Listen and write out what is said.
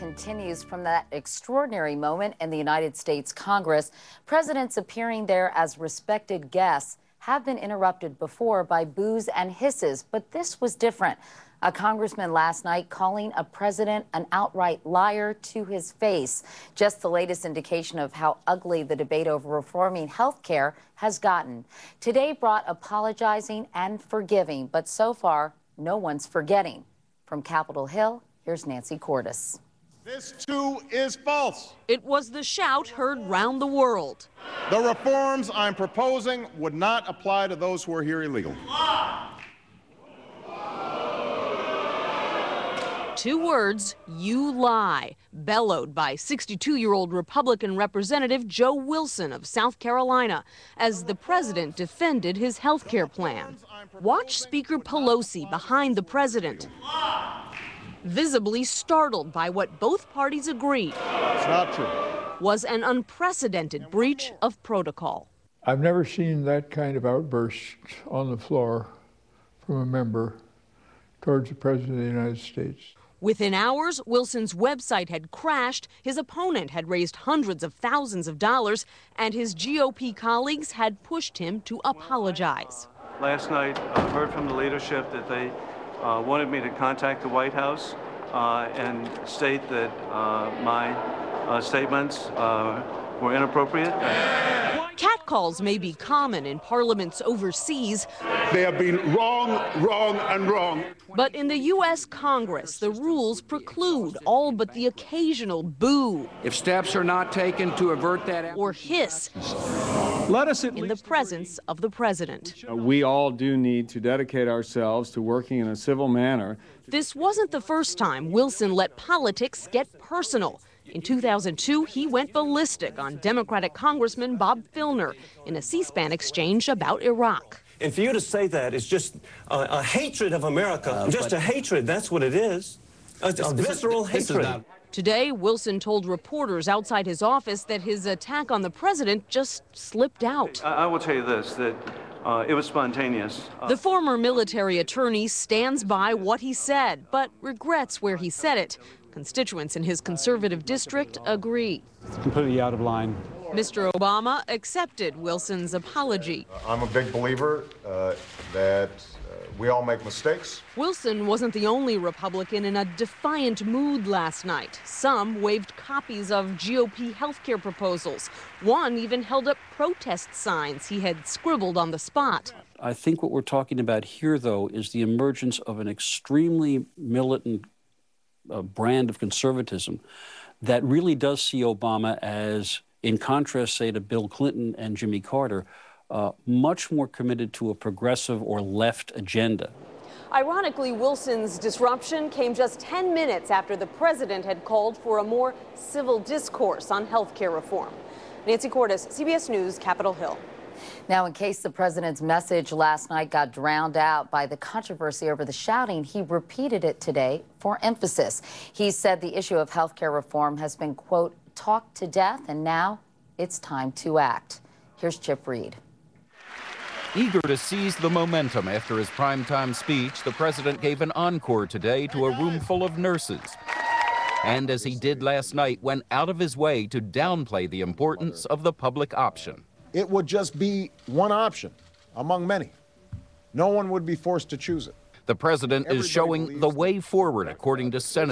continues from that extraordinary moment in the United States Congress. Presidents appearing there as respected guests have been interrupted before by boos and hisses, but this was different. A congressman last night calling a president an outright liar to his face. Just the latest indication of how ugly the debate over reforming health care has gotten. Today brought apologizing and forgiving, but so far, no one's forgetting. From Capitol Hill, here's Nancy Cordes. This too is false. It was the shout heard round the world. The reforms I'm proposing would not apply to those who are here illegally. 2 words, "you lie," bellowed by 62-year-old Republican Representative Joe Wilson of South Carolina as the president defended his health care plan. Watch Speaker Pelosi behind the president, visibly startled by what both parties agreed It's not true. was an unprecedented breach of protocol. I've never seen that kind of outburst on the floor from a member towards the President of the United States. Within hours, Wilson's website had crashed, his opponent had raised hundreds of thousands of dollars, and his GOP colleagues had pushed him to apologize. Last night, I heard from the leadership that they wanted me to contact the White House and state that my statements were inappropriate. Catcalls may be common in parliaments overseas. They have been wrong, and wrong. But in the U.S. Congress, the rules preclude all but the occasional boo. If steps are not taken to avert that or hiss let us in the presence of the president. We all do need to dedicate ourselves to working in a civil manner. This wasn't the first time Wilson let politics get personal. In 2002, he went ballistic on Democratic Congressman Bob Filner in a C-SPAN exchange about Iraq. And for you to say that is just a hatred of America, just a hatred, that's what it is. A visceral hatred. Today, Wilson told reporters outside his office that his attack on the president just slipped out. I will tell you this, that it was spontaneous. The former military attorney stands by what he said, but regrets where he said it. Constituents in his conservative district agree. It's completely out of line. Mr. Obama accepted Wilson's apology. I'm a big believer that we all make mistakes. Wilson wasn't the only Republican in a defiant mood last night. Some waved copies of GOP healthcare proposals. One even held up protest signs he had scribbled on the spot. I think what we're talking about here, though, is the emergence of an extremely militant brand of conservatism that really does see Obama as, in contrast, say, to Bill Clinton and Jimmy Carter, much more committed to a progressive or left agenda. Ironically, Wilson's disruption came just 10 minutes after the president had called for a more civil discourse on health care reform. Nancy Cordes, CBS News, Capitol Hill. Now, in case the president's message last night got drowned out by the controversy over the shouting, he repeated it today for emphasis. He said the issue of health care reform has been, quote, talked to death, and now it's time to act. Here's Chip Reed. Eager to seize the momentum after his primetime speech, the president gave an encore today to a room full of nurses. And as he did last night, went out of his way to downplay the importance of the public option. It would just be one option among many. No one would be forced to choose it. The president is showing the way forward, according to Senate